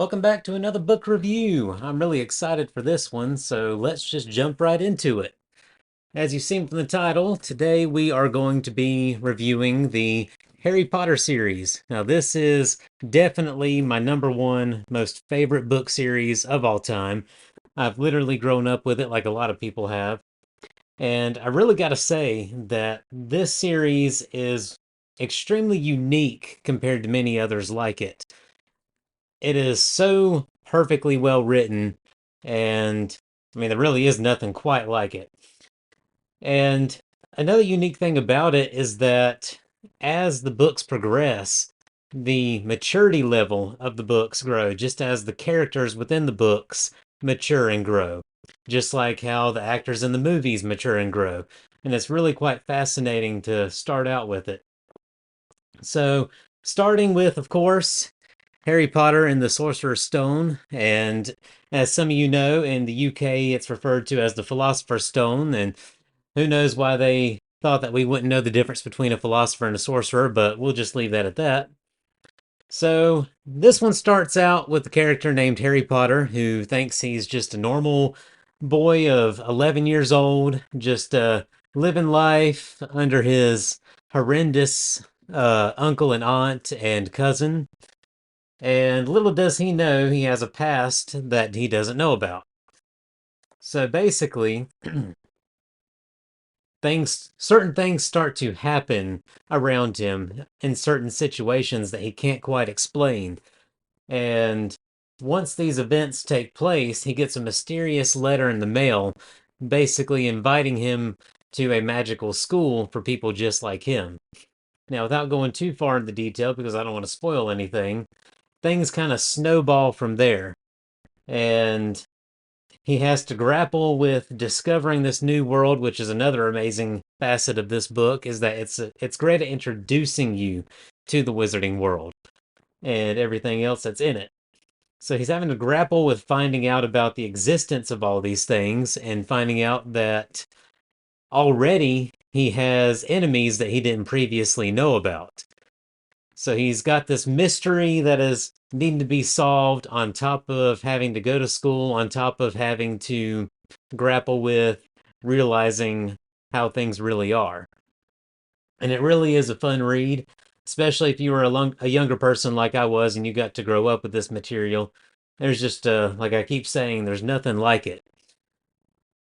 Welcome back to another book review. I'm really excited for this one, so let's just jump right into it. As you've seen from the title, today we are going to be reviewing the Harry Potter series. Now, this is definitely my number one most favorite book series of all time. I've literally grown up with it like a lot of people have. And I really got to say that this series is extremely unique compared to many others like it. It is so perfectly well written, and I mean, there really is nothing quite like it. And another unique thing about it is that as the books progress, the maturity level of the books grow, just as the characters within the books mature and grow, just like how the actors in the movies mature and grow. And it's really quite fascinating to start out with it. So, starting with, of course, Harry Potter and the Sorcerer's Stone, and as some of you know, in the UK it's referred to as the Philosopher's Stone, and who knows why they thought that we wouldn't know the difference between a philosopher and a sorcerer, but we'll just leave that at that. So, this one starts out with a character named Harry Potter who thinks he's just a normal boy of 11 years old, just living life under his horrendous uncle and aunt and cousin. And little does he know he has a past that he doesn't know about. So basically, certain things start to happen around him in certain situations that he can't quite explain. And once these events take place, he gets a mysterious letter in the mail basically inviting him to a magical school for people just like him. Now, without going too far into detail because I don't want to spoil anything, things kind of snowball from there. And he has to grapple with discovering this new world, which is another amazing facet of this book, is that it's great at introducing you to the wizarding world and everything else that's in it. So he's having to grapple with finding out about the existence of all these things and finding out that already he has enemies that he didn't previously know about. So he's got this mystery that is needing to be solved on top of having to go to school, on top of having to grapple with realizing how things really are. And it really is a fun read, especially if you were a younger person like I was and you got to grow up with this material. There's just, like I keep saying, there's nothing like it.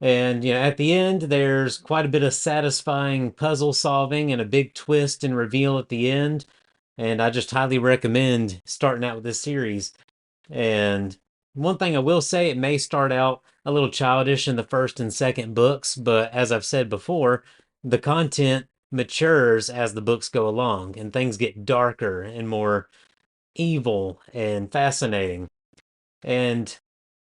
And at the end, there's quite a bit of satisfying puzzle solving and a big twist and reveal at the end. And I just highly recommend starting out with this series. And one thing I will say, it may start out a little childish in the first and second books, but as I've said before, the content matures as the books go along and things get darker and more evil and fascinating. And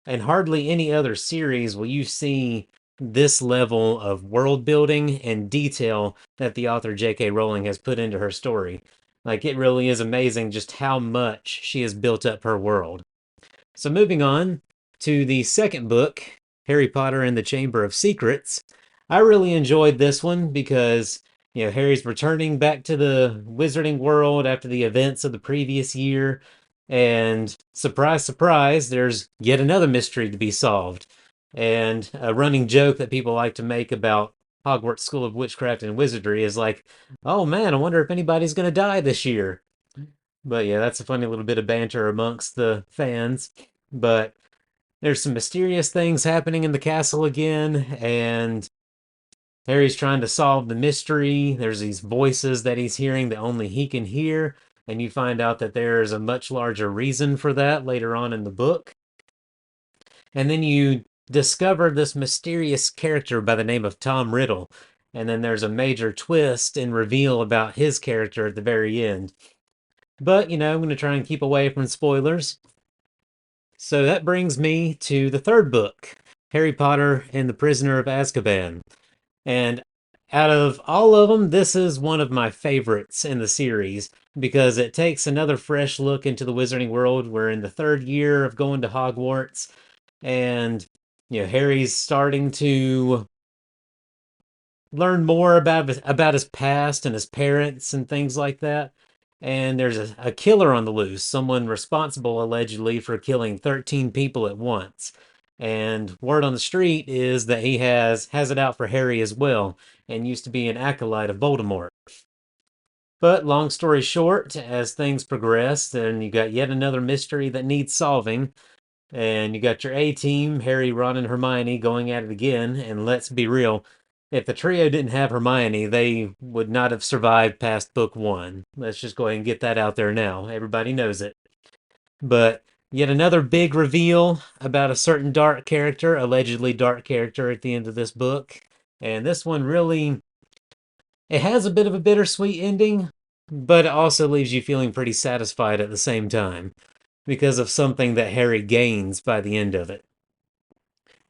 hardly any other series will you see this level of world building and detail that the author J.K. Rowling has put into her story. Like, it really is amazing just how much she has built up her world. So, moving on to the second book, Harry Potter and the Chamber of Secrets. I really enjoyed this one because, Harry's returning back to the wizarding world after the events of the previous year. And surprise, surprise, there's yet another mystery to be solved. And a running joke that people like to make about Hogwarts School of Witchcraft and Wizardry is like, oh man, I wonder if anybody's going to die this year. But yeah, that's a funny little bit of banter amongst the fans. But there's some mysterious things happening in the castle again, and Harry's trying to solve the mystery. There's these voices that he's hearing that only he can hear, and you find out that there is a much larger reason for that later on in the book. And then you discover this mysterious character by the name of Tom Riddle, and then there's a major twist and reveal about his character at the very end. But, I'm going to try and keep away from spoilers. So that brings me to the third book, Harry Potter and the Prisoner of Azkaban. And out of all of them, this is one of my favorites in the series because it takes another fresh look into the wizarding world. We're in the third year of going to Hogwarts, and Harry's starting to learn more about his past and his parents and things like that. and there's a killer on the loose, someone responsible allegedly for killing 13 people at once. And word on the street is that he has it out for Harry as well, and used to be an acolyte of Voldemort. But long story short, as things progress, then you got yet another mystery that needs solving, and you got your A team, Harry, Ron, and Hermione, going at it again. And let's be real, if the trio didn't have Hermione, they would not have survived past book one. Let's just go ahead and get that out there now. Everybody knows it. But yet another big reveal about a certain dark character, allegedly dark character, at the end of this book. And this one really, it has a bit of a bittersweet ending, but it also leaves you feeling pretty satisfied at the same time because of something that Harry gains by the end of it.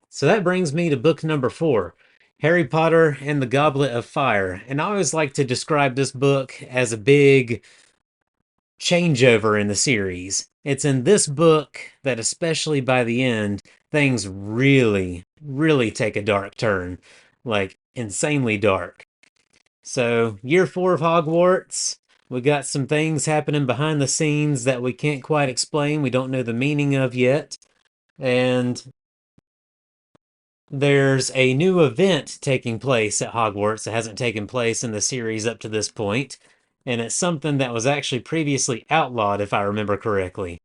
So that brings me to book number 4, Harry Potter and the Goblet of Fire. And I always like to describe this book as a big changeover in the series. It's in this book that, especially by the end, things really, really take a dark turn. Like, insanely dark. So, year 4 of Hogwarts. We got some things happening behind the scenes that we can't quite explain, we don't know the meaning of yet. And there's a new event taking place at Hogwarts that hasn't taken place in the series up to this point, and it's something that was actually previously outlawed, if I remember correctly.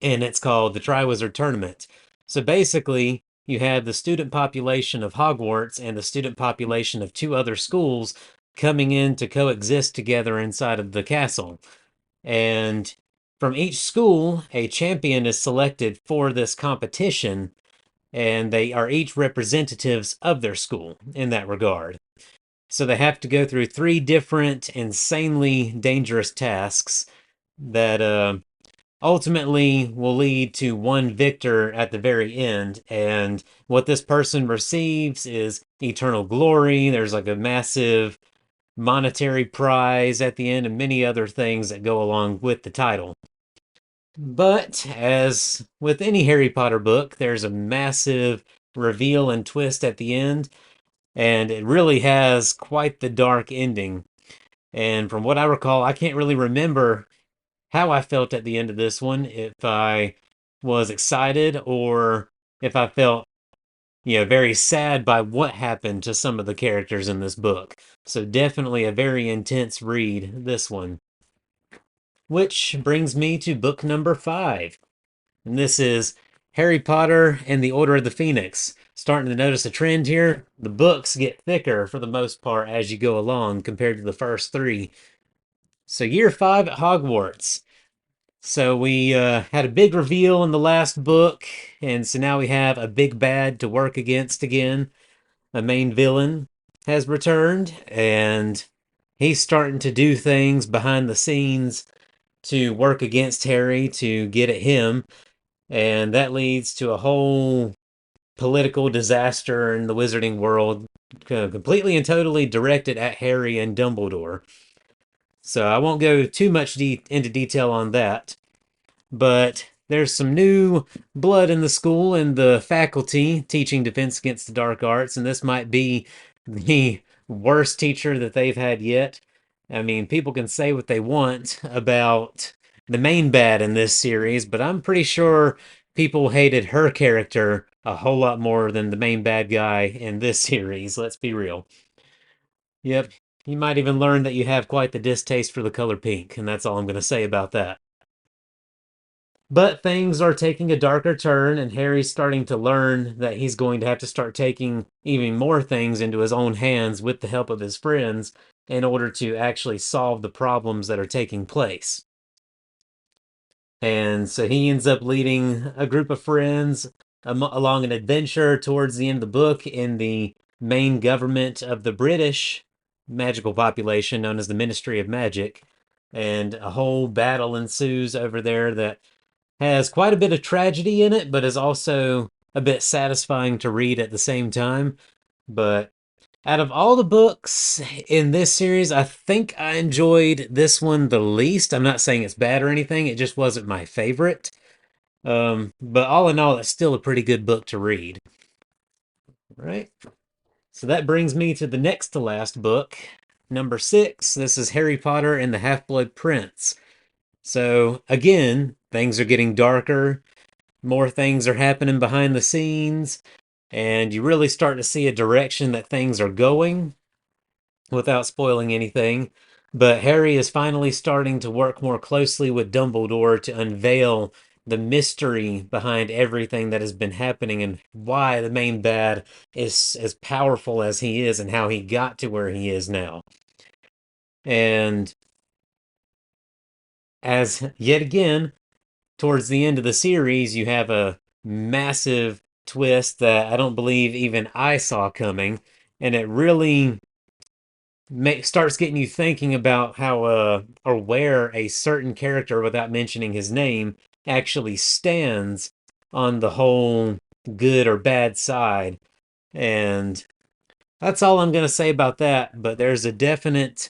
And it's called the Triwizard Tournament. So basically, you have the student population of Hogwarts and the student population of 2 other schools coming in to coexist together inside of the castle. And from each school, a champion is selected for this competition, and they are each representatives of their school in that regard. So they have to go through 3 different insanely dangerous tasks that ultimately will lead to one victor at the very end. And what this person receives is eternal glory. There's like a massive monetary prize at the end, and many other things that go along with the title. But as with any Harry Potter book, there's a massive reveal and twist at the end, and it really has quite the dark ending. And from what I recall, I can't really remember how I felt at the end of this one, if I was excited or if I felt, very sad by what happened to some of the characters in this book. So definitely a very intense read, this one. Which brings me to book number 5. And this is Harry Potter and the Order of the Phoenix. Starting to notice a trend here. The books get thicker for the most part as you go along compared to the first 3. So year 5 at Hogwarts. So we had a big reveal in the last book, and so now we have a big bad to work against again. The main villain has returned, and he's starting to do things behind the scenes to work against Harry to get at him, and that leads to a whole political disaster in the wizarding world, completely and totally directed at Harry and Dumbledore. So I won't go too much into detail on that, but there's some new blood in the school and the faculty teaching Defense Against the Dark Arts, and this might be the worst teacher that they've had yet. I mean, people can say what they want about the main bad in this series, but I'm pretty sure people hated her character a whole lot more than the main bad guy in this series, let's be real. Yep, you might even learn that you have quite the distaste for the color pink, and that's all I'm going to say about that. But things are taking a darker turn, and Harry's starting to learn that he's going to have to start taking even more things into his own hands with the help of his friends in order to actually solve the problems that are taking place. And so he ends up leading a group of friends along an adventure towards the end of the book in the main government of the British magical population known as the Ministry of Magic. And a whole battle ensues over there that has quite a bit of tragedy in it, but is also a bit satisfying to read at the same time. But out of all the books in this series, I think I enjoyed this one the least. I'm not saying it's bad or anything, it just wasn't my favorite. But all in all, it's still a pretty good book to read. Right? So that brings me to the next to last book, number 6. This is Harry Potter and the Half-Blood Prince. So, again, things are getting darker, more things are happening behind the scenes, and you really start to see a direction that things are going without spoiling anything. But Harry is finally starting to work more closely with Dumbledore to unveil the mystery behind everything that has been happening and why the main bad is as powerful as he is and how he got to where he is now. And as yet again, towards the end of the series, you have a massive twist that I don't believe even I saw coming. And it really starts getting you thinking about how or where a certain character, without mentioning his name, actually stands on the whole good or bad side. And that's all I'm going to say about that. But there's a definite,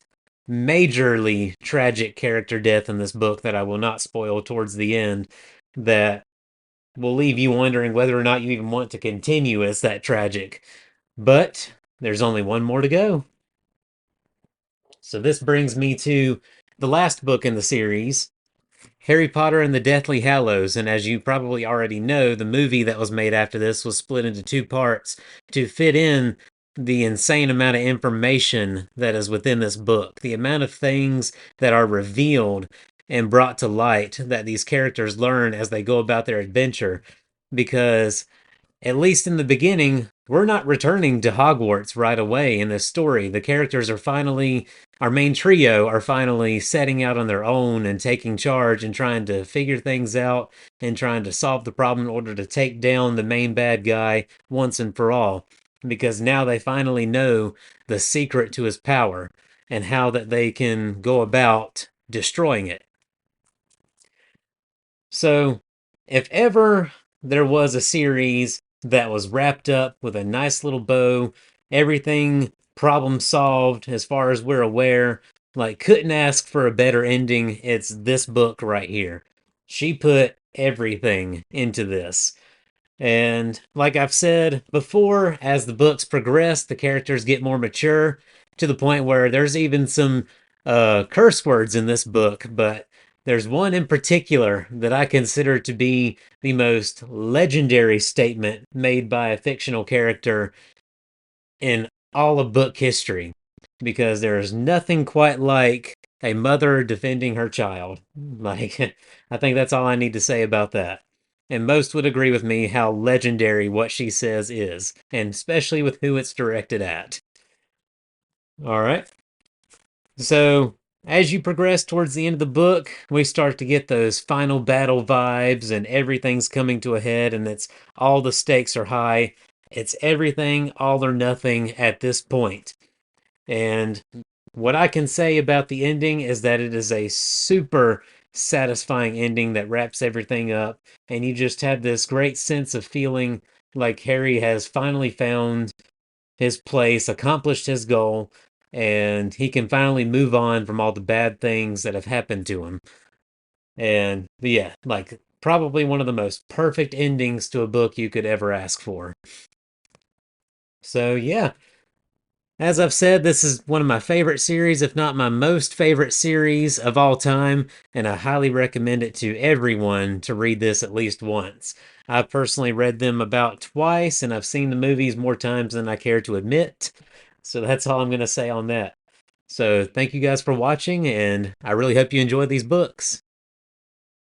majorly tragic character death in this book that I will not spoil towards the end that will leave you wondering whether or not you even want to continue as that tragic. But there's only one more to go. So this brings me to the last book in the series, Harry Potter and the Deathly Hallows. And as you probably already know, the movie that was made after this was split into two parts to fit in the insane amount of information that is within this book, the amount of things that are revealed and brought to light that these characters learn as they go about their adventure. Because at least in the beginning, we're not returning to Hogwarts right away in this story. The characters are finally, our main trio are finally setting out on their own and taking charge and trying to figure things out and trying to solve the problem in order to take down the main bad guy once and for all. Because now they finally know the secret to his power and how that they can go about destroying it. So, if ever there was a series that was wrapped up with a nice little bow, everything problem solved as far as we're aware, like couldn't ask for a better ending, it's this book right here. She put everything into this. And like I've said before, as the books progress, the characters get more mature to the point where there's even some curse words in this book, but there's one in particular that I consider to be the most legendary statement made by a fictional character in all of book history, because there is nothing quite like a mother defending her child. Like, I think that's all I need to say about that. And most would agree with me how legendary what she says is, and especially with who it's directed at. All right. So, as you progress towards the end of the book, we start to get those final battle vibes, and everything's coming to a head, and it's all the stakes are high. It's everything, all or nothing at this point. And what I can say about the ending is that it is a super satisfying ending that wraps everything up, and you just have this great sense of feeling like Harry has finally found his place, accomplished his goal, and he can finally move on from all the bad things that have happened to him. And yeah, like probably one of the most perfect endings to a book you could ever ask for. So yeah, as I've said, this is one of my favorite series, if not my most favorite series of all time, and I highly recommend it to everyone to read this at least once. I've personally read them about twice, and I've seen the movies more times than I care to admit. So that's all I'm going to say on that. So thank you guys for watching, and I really hope you enjoy these books.